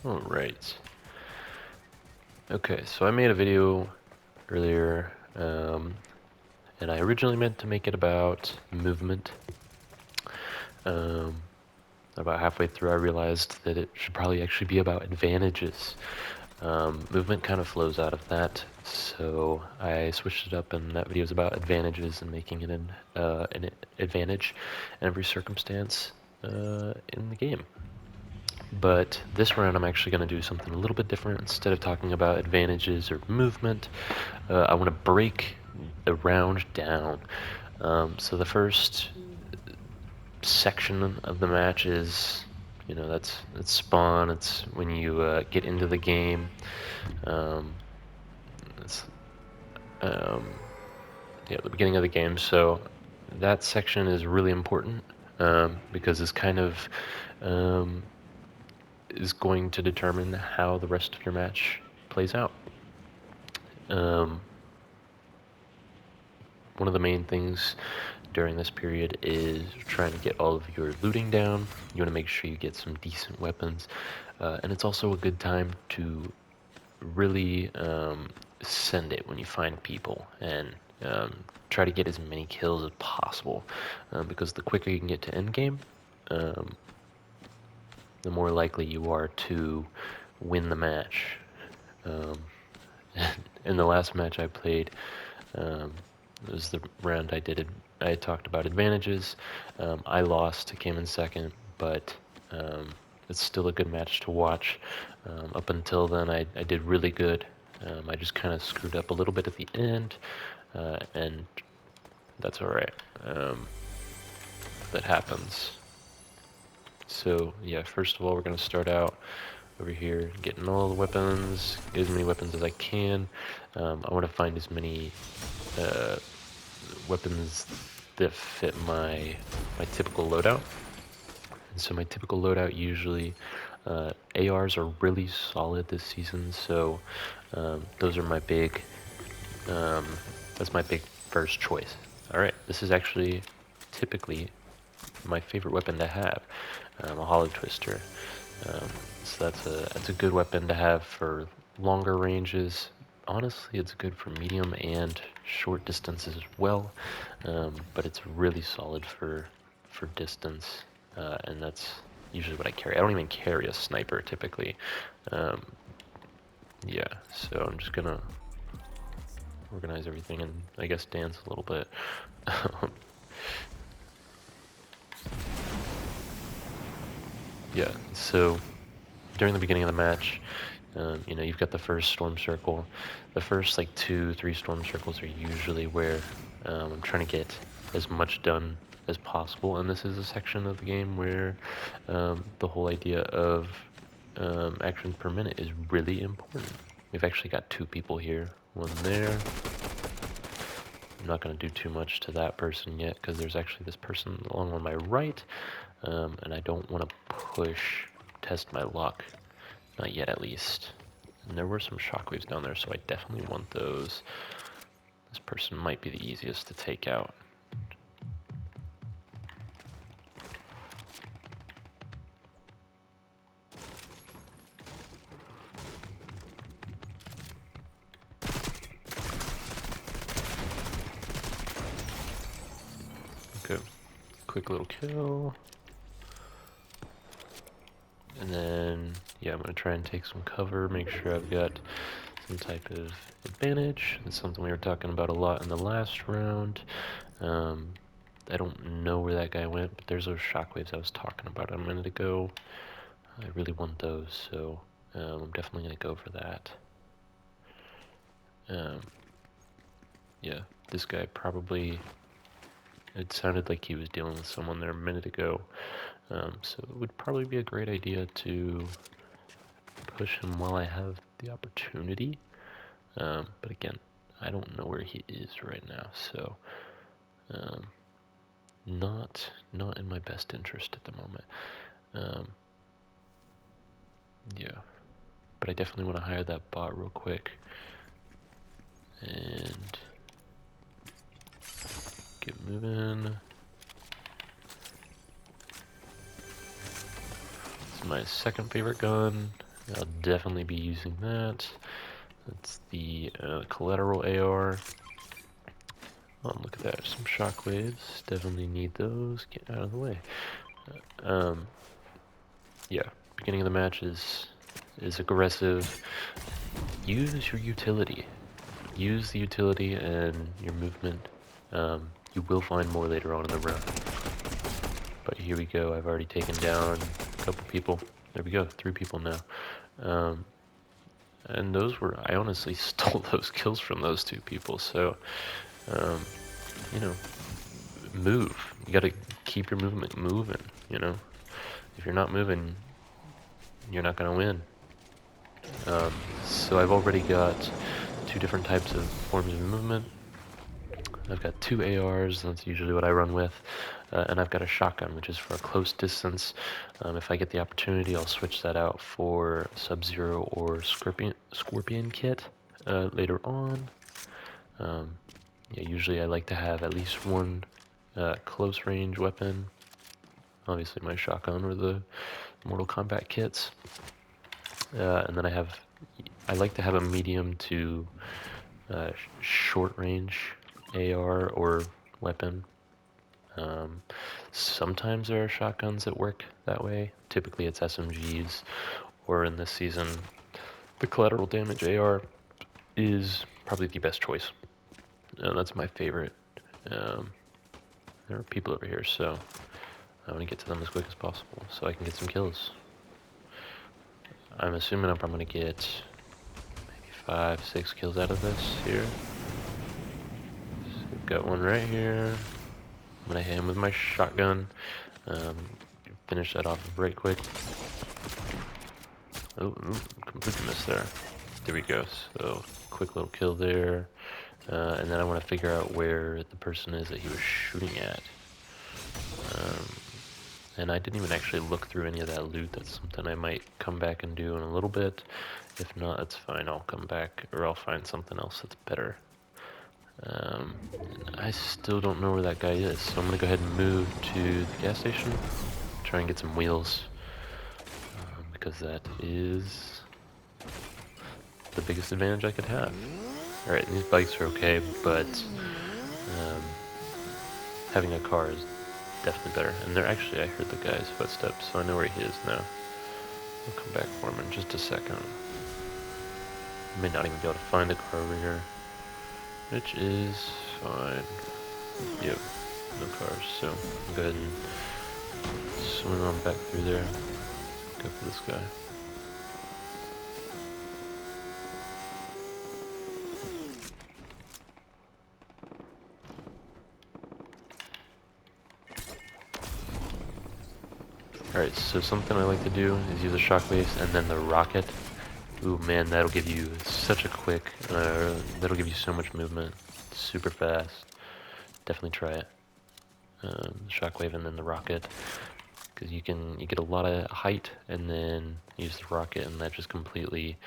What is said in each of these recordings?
Alright. Okay, so I made a video earlier, and I originally meant to make it about movement. About halfway through, I realized that it should probably actually be about advantages. Movement kind of flows out of that, so I switched it up, and that video is about advantages and making it an advantage in every circumstance in the game. But this round I'm actually going to do something a little bit different. Instead of talking about advantages or movement, I want to break the round down. So the first section of the match is, that's spawn. It's when you get into the game. It's the beginning of the game. So that section is really important because it's kind of is going to determine how the rest of your match plays out. One of the main things during this period is trying to get all of your looting down. You want to make sure you get some decent weapons, and it's also a good time to really send it when you find people and try to get as many kills as possible, because the quicker you can get to endgame, the more likely you are to win the match. In the last match I played, it was the round I talked about advantages. I lost, came in second, but it's still a good match to watch. Up until then, I did really good. I just kind of screwed up a little bit at the end, and that's alright. That happens. So yeah, first of all, we're going to start out over here, getting all the weapons, get as many weapons as I can. I want to find as many weapons that fit my typical loadout. And so my typical loadout usually, ARs are really solid this season, so those are my big, that's my big first choice. Alright, this is actually typically my favorite weapon to have, a hollow twister. So that's a good weapon to have for longer ranges. Honestly, it's good for medium and short distances as well, but it's really solid for distance, and that's usually what I carry. I don't even carry a sniper typically. Yeah, so I'm just gonna organize everything and I guess dance a little bit. Yeah, so during the beginning of the match, you've got the first storm circle. The first like 2-3 storm circles are usually where I'm trying to get as much done as possible, and this is a section of the game where the whole idea of actions per minute is really important. We've actually got 2 people here, one there. I'm not going to do too much to that person yet because there's actually this person along on my right, and I don't want to test my luck. Not yet, at least. And there were some shockwaves down there, so I definitely want those. This person might be the easiest to take out. Okay, quick little kill. And then, yeah, I'm going to try and take some cover, make sure I've got some type of advantage. That's something we were talking about a lot in the last round. I don't know where that guy went, but there's those shockwaves I was talking about a minute ago. I really want those, so I'm definitely going to go for that. Yeah, this guy probably, it sounded like he was dealing with someone there a minute ago, so it would probably be a great idea to push him while I have the opportunity. But again, I don't know where he is right now, so not in my best interest at the moment. Yeah, but I definitely want to hire that bot real quick and get moving. It's my second favorite gun. I'll definitely be using that. That's the collateral AR. Oh, look at that, some shockwaves. Definitely need those. Get out of the way. Um, yeah, beginning of the match is aggressive. Use your utility. Use the utility and your movement. You will find more later on in the round. But here we go. I've already taken down a couple people. There we go. 3 people now. And those were, I honestly stole those kills from those 2 people. So, you know, move. You gotta keep your movement moving, you know. If you're not moving, you're not gonna win. So I've already got 2 different types of forms of movement. I've got 2 ARs, that's usually what I run with, and I've got a shotgun, which is for a close distance. If I get the opportunity, I'll switch that out for Sub-Zero or Scorpion kit later on. Yeah, usually I like to have at least one close range weapon. Obviously my shotgun or the Mortal Kombat kits. And then I like to have a medium to short range AR or weapon. Sometimes there are shotguns that work that way. Typically it's SMGs, or in this season, the collateral damage AR is probably the best choice. That's my favorite. There are people over here, so I want to get to them as quick as possible so I can get some kills. I'm assuming I'm probably going to get maybe 5, 6 kills out of this here. So we've got one right here. I'm going to hit him with my shotgun. Finish that off right quick. Oh, completely missed there. There we go. So, quick little kill there. And then I want to figure out where the person is that he was shooting at. And I didn't even actually look through any of that loot. That's something I might come back and do in a little bit. If not, that's fine. I'll come back, or I'll find something else that's better. I still don't know where that guy is, so I'm going to go ahead and move to the gas station. Try and get some wheels. Because that is the biggest advantage I could have. Alright, these bikes are okay, but having a car is definitely better. And they're actually, I heard the guy's footsteps, so I know where he is now. I'll come back for him in just a second. I may not even be able to find the car over here, which is fine. Yep, no cars, so I'll go ahead and swing on back through there. Go for this guy. Alright, so something I like to do is use a shockwaves and then the rocket. Ooh man, that'll give you such a quick, that'll give you so much movement. Super fast. Definitely try it. Shockwave and then the rocket. Because you get a lot of height and then use the rocket and that just completely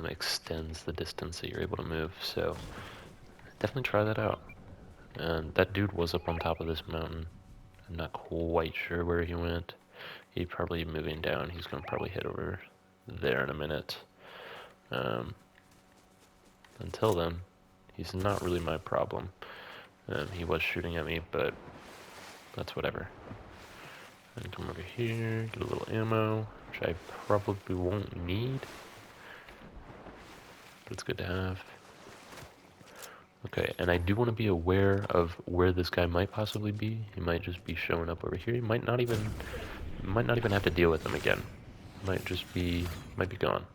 extends the distance that you're able to move. So definitely try that out. And that dude was up on top of this mountain. I'm not quite sure where he went. He's probably moving down. He's going to probably head over there in a minute. Until then, he's not really my problem. He was shooting at me, but that's whatever. And come over here, get a little ammo, which I probably won't need. But it's good to have. Okay, and I do want to be aware of where this guy might possibly be. He might just be showing up over here. He might not even have to deal with him again. Might be gone.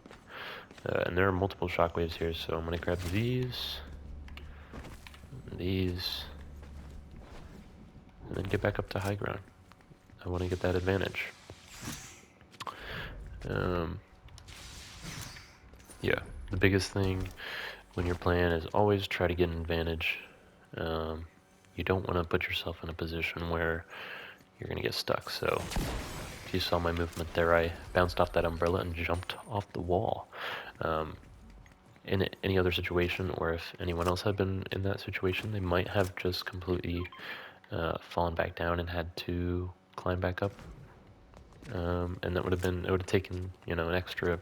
And there are multiple shockwaves here, so I'm gonna grab these, and then get back up to high ground. I want to get that advantage. Yeah, the biggest thing when you're playing is always try to get an advantage. You don't want to put yourself in a position where you're gonna get stuck. So if you saw my movement there, I bounced off that umbrella and jumped off the wall. In any other situation, or if anyone else had been in that situation, they might have just completely fallen back down and had to climb back up. and it would have taken, you know, an extra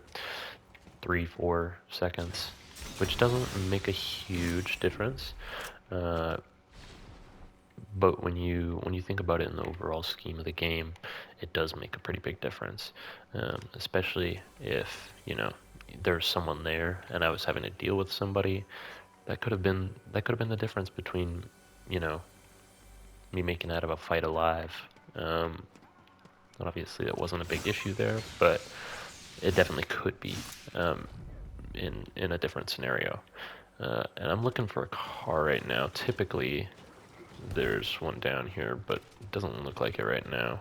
3-4 seconds, which doesn't make a huge difference. But when you think about it in the overall scheme of the game, it does make a pretty big difference, especially if, you know, there's someone there and I was having to deal with somebody. That could have been the difference between, you know, me making it out of a fight alive. Obviously, that wasn't a big issue there, but it definitely could be, in a different scenario. And I'm looking for a car right now. Typically, there's one down here, but it doesn't look like it right now,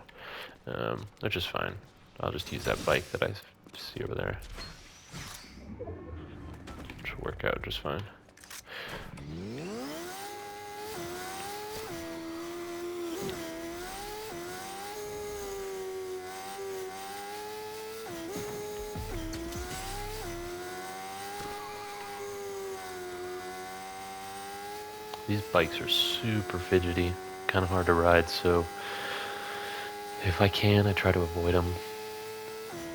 which is fine. I'll just use that bike that I see over there. Which will work out just fine. These bikes are super fidgety, kind of hard to ride, so if I can, I try to avoid them,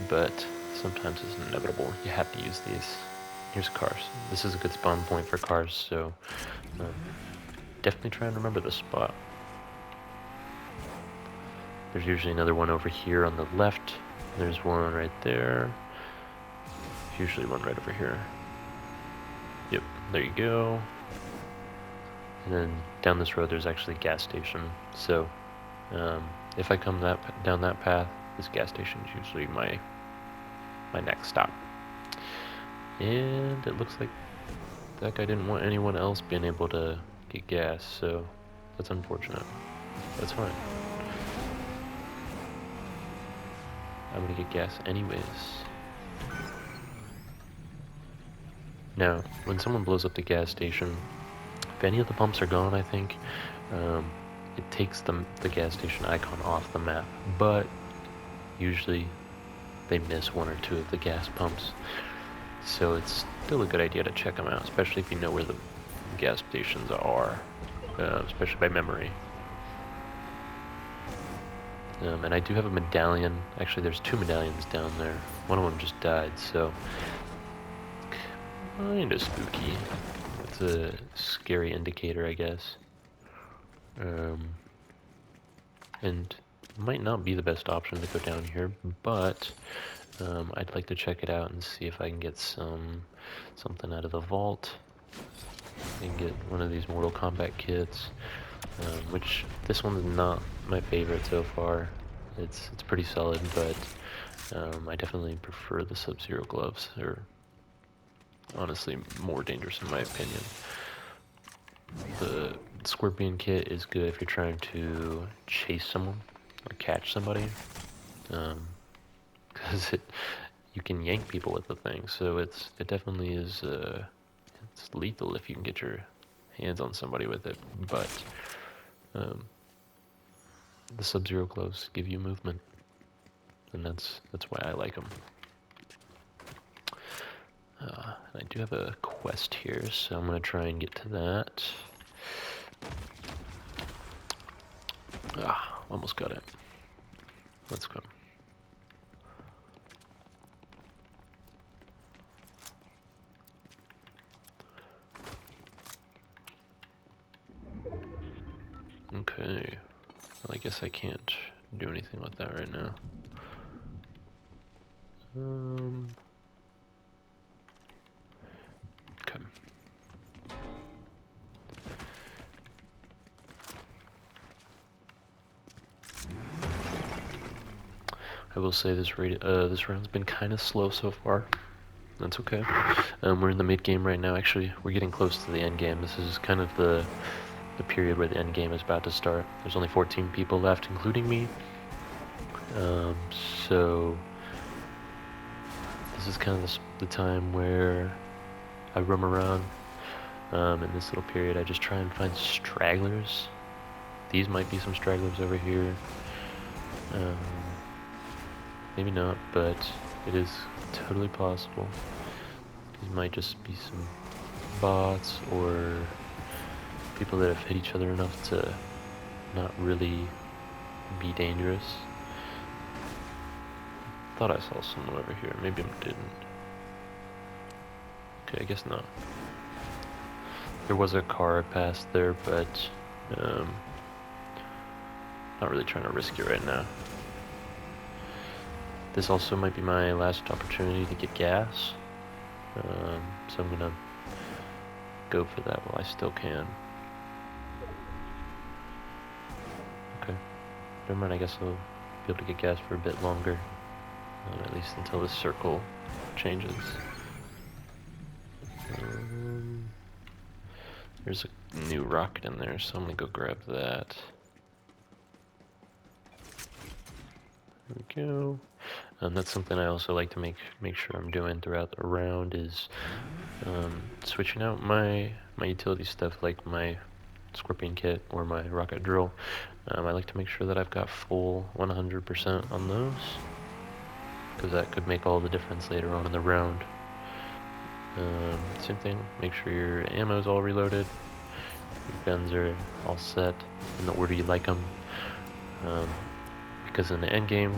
but sometimes it's inevitable. You have to use these. Here's cars. This is a good spawn point for cars, so definitely try and remember this spot. There's usually another one over here on the left. There's one right there. There's usually one right over here. Yep, there you go. And then down this road, there's actually a gas station. So if I come down that path, this gas station is usually my next stop. And it looks like that guy didn't want anyone else being able to get gas, so that's unfortunate. That's fine. I'm gonna get gas anyways. Now, when someone blows up the gas station, if any of the pumps are gone, I think, it takes the gas station icon off the map, but usually they miss one or two of the gas pumps. So it's still a good idea to check them out, especially if you know where the gas stations are, especially by memory. And I do have a medallion. Actually, there's 2 medallions down there. One of them just died, so kinda spooky. It's a scary indicator, I guess. And might not be the best option to go down here, but I'd like to check it out and see if I can get something out of the vault. I can get one of these Mortal Kombat kits, which this one's not my favorite so far. It's pretty solid, but I definitely prefer the Sub-Zero gloves. They're honestly more dangerous in my opinion. The Scorpion kit is good if you're trying to chase someone or catch somebody, because you can yank people with the thing. So it definitely is it's lethal if you can get your hands on somebody with it. But the Sub-Zero gloves give you movement, and that's why I like them. I do have a quest here, so I'm gonna try and get to that. Almost got it. Let's go. Okay. Well, I guess I can't do anything with that right now. Okay. I will say this round's been kind of slow so far. That's okay. We're in the mid game right now. Actually, we're getting close to the end game. This is kind of the period where the end game is about to start. There's only 14 people left, including me. So this is kind of the time where I roam around. In this little period, I just try and find stragglers. These might be some stragglers over here. Maybe not, but it is totally possible. These might just be some bots or people that have hit each other enough to not really be dangerous. Thought I saw someone over here. Maybe I didn't. Okay, I guess not. There was a car past there, but not really trying to risk it right now. This also might be my last opportunity to get gas, so I'm gonna go for that while I still can. Okay, never mind. I guess I'll be able to get gas for a bit longer, at least until this circle changes. There's a new rocket in there, so I'm gonna go grab that. There we go. That's something I also like to make sure I'm doing throughout the round is switching out my utility stuff like my scorpion kit or my rocket drill. I like to make sure that I've got full 100% on those, because that could make all the difference later on in the round. Same thing, make sure your ammo's all reloaded, your guns are all set in the order you like them, because in the end game,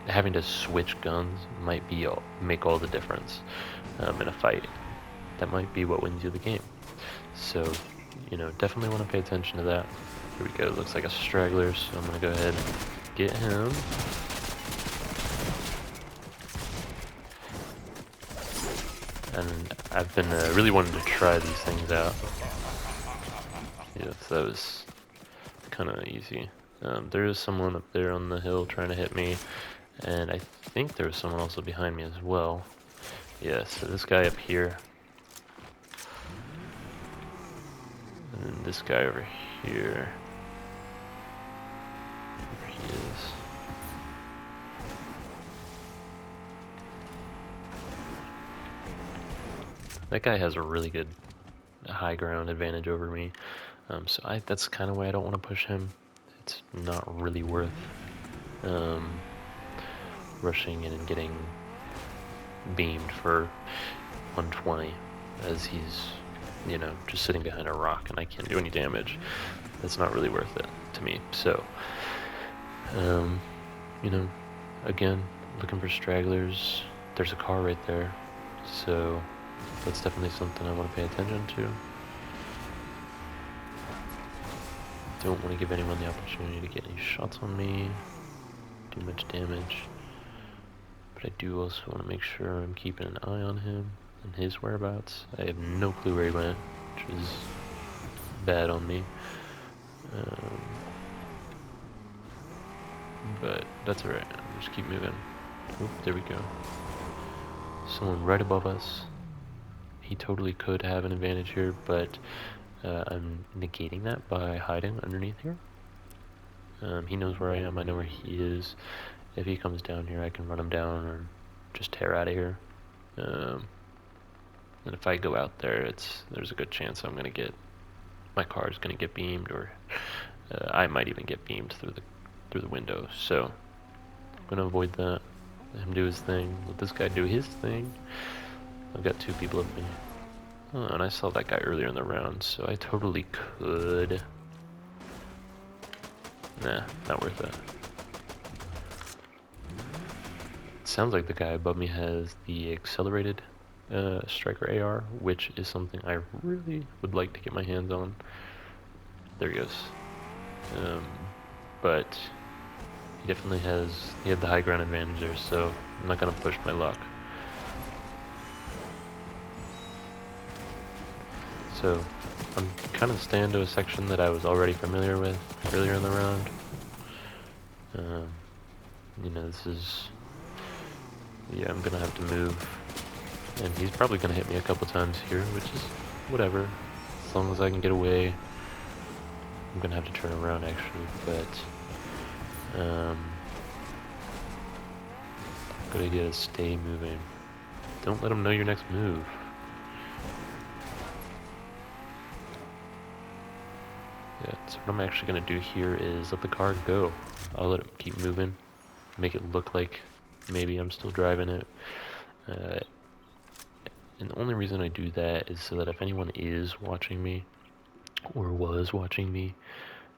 having to switch guns might make all the difference in a fight. That might be what wins you the game. So, definitely want to pay attention to that. Here we go. Looks like a straggler, so I'm gonna go ahead and get him. And I've been really wanting to try these things out. Yeah, so that was kind of easy. There is someone up there on the hill trying to hit me, and I think there was someone also behind me as well. Yeah, so this guy up here, and then this guy over here. There he is. That guy has a really good high ground advantage over me, so that's kind of why I don't want to push him. It's not really worth rushing in and getting beamed for 120 as he's, just sitting behind a rock and I can't do any damage. That's not really worth it to me. So, again, looking for stragglers. There's a car right there, so that's definitely something I want to pay attention to. Don't want to give anyone the opportunity to get any shots on me, do much damage. But I do also want to make sure I'm keeping an eye on him and his whereabouts. I have no clue where he went, which is bad on me. But that's alright, I'll just keep moving. Oop, there we go. Someone right above us. He totally could have an advantage here, but I'm negating that by hiding underneath here. He knows where I am, I know where he is. If he comes down here, I can run him down or just tear out of here. And if I go out there, there's a good chance my car's gonna get beamed, or I might even get beamed through the window. So I'm gonna avoid that. Let him do his thing. Let this guy do his thing. I've got two people with me. Oh, and I saw that guy earlier in the round, so I totally could. Nah, not worth it. Sounds like the guy above me has the accelerated striker AR, which is something I really would like to get my hands on. There he goes. But he definitely had the high ground advantage there, so I'm not gonna push my luck. So I'm kind of staying to a section that I was already familiar with earlier in the round. I'm gonna have to move, and he's probably gonna hit me a couple times here, which is whatever, as long as I can get away. I'm gonna have to turn around actually, but good idea to stay moving. Don't let him know your next move. Yeah, so what I'm actually gonna do here is let the car go. I'll let it keep moving, make it look like maybe I'm still driving it. And the only reason I do that is so that if anyone is watching me, or was watching me,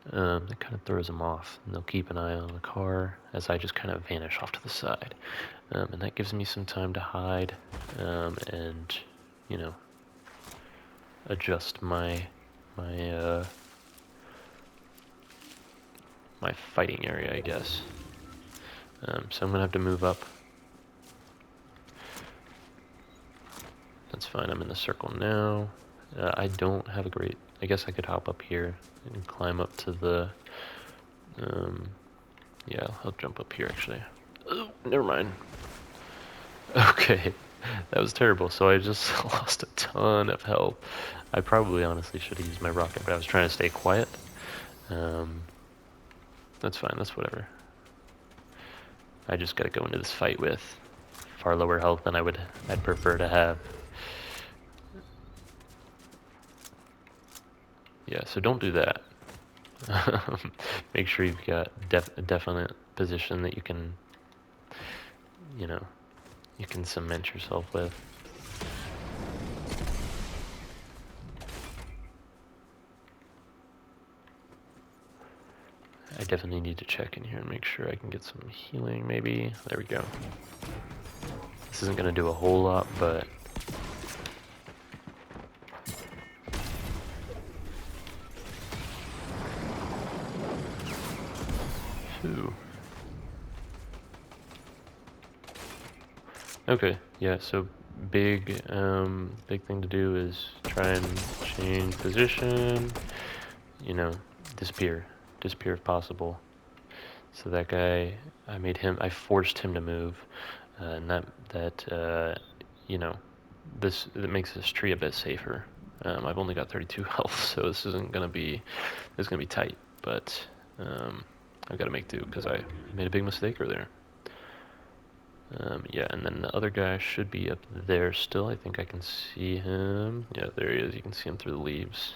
that kind of throws them off, and they'll keep an eye on the car as I just kind of vanish off to the side. And that gives me some time to hide and, you know, adjust my my fighting area, I guess. So I'm gonna have to move up. That's fine, I'm in the circle now. I don't have a great, I guess I could hop up here and climb up to the, yeah, I'll jump up here actually. Oh, never mind. Okay, that was terrible. So I just lost a ton of health. I probably honestly should have used my rocket, but I was trying to stay quiet. That's fine, that's whatever. I just gotta go into this fight with far lower health than I'd prefer to have. Yeah, so don't do that. Make sure you've got a definite position that you can, you know, you can cement yourself with. I definitely need to check in here and make sure I can get some healing, maybe. There we go. This isn't going to do a whole lot, but... Phew. Okay, yeah, so big thing to do is try and change position, you know, disappear if possible. So that guy, I forced him to move, and you know, that makes this tree a bit safer. I've only got 32 health, so this isn't gonna be, it's gonna be tight, but I've got to make do because I made a big mistake earlier. Yeah, and then the other guy should be up there still. I think I can see him. Yeah, there he is. You can see him through the leaves,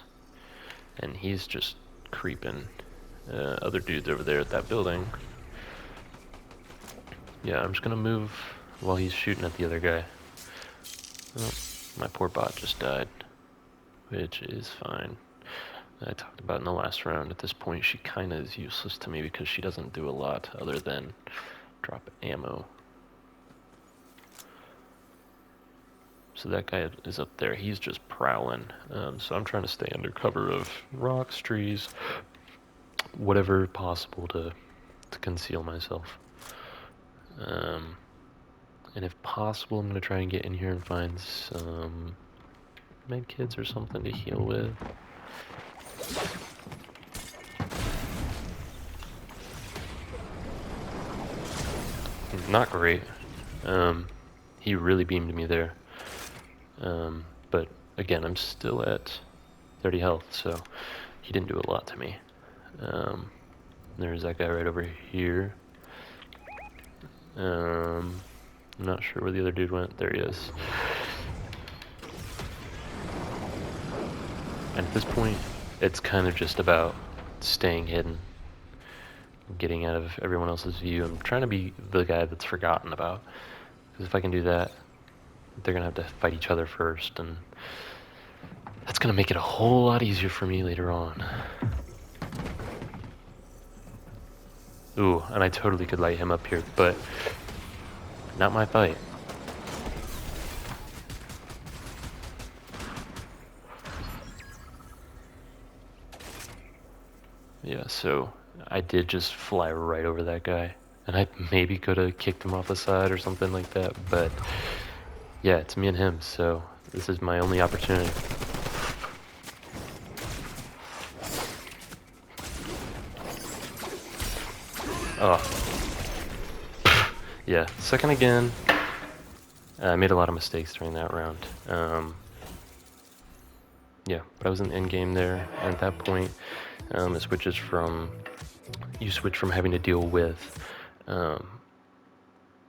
and he's just creeping. Other dudes over there at that building. Yeah, I'm just gonna move while he's shooting at the other guy. Oh, my poor bot just died, which is fine. I talked about in the last round, at this point she kinda is useless to me because she doesn't do a lot other than drop ammo. So that guy is up there, he's just prowling. So I'm trying to stay under cover of rocks, trees, whatever possible to conceal myself. And if possible, I'm going to try and get in here and find some med kits or something to heal with. Not great. He really beamed me there. But again, I'm still at 30 health, so he didn't do a lot to me. There's that guy right over here. I'm not sure where the other dude went. There he is. And at this point, it's kind of just about staying hidden, getting out of everyone else's view. I'm trying to be the guy that's forgotten about. Because if I can do that, they're going to have to fight each other first, and that's going to make it a whole lot easier for me later on. Ooh, and I totally could light him up here, but not my fight. Yeah, so I did just fly right over that guy, and I maybe could have kicked him off the side or something like that, but yeah, it's me and him, so this is my only opportunity. Oh. Yeah, second again. I made a lot of mistakes during that round. Yeah, but I was in the end game there, and at that point, it switches from, you switch from having to deal with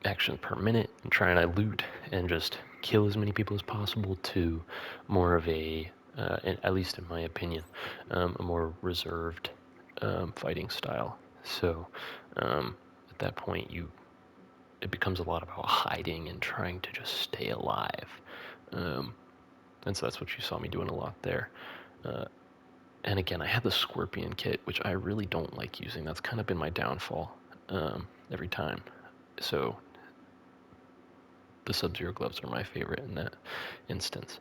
action per minute and trying to loot and just kill as many people as possible to more of a, at least in my opinion, a more reserved fighting style. So at that point, it becomes a lot about hiding and trying to just stay alive. And so that's what you saw me doing a lot there. And again, I had the Scorpion kit, which I really don't like using. That's kind of been my downfall every time. So the Sub-Zero gloves are my favorite in that instance.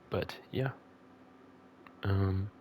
But yeah. Um,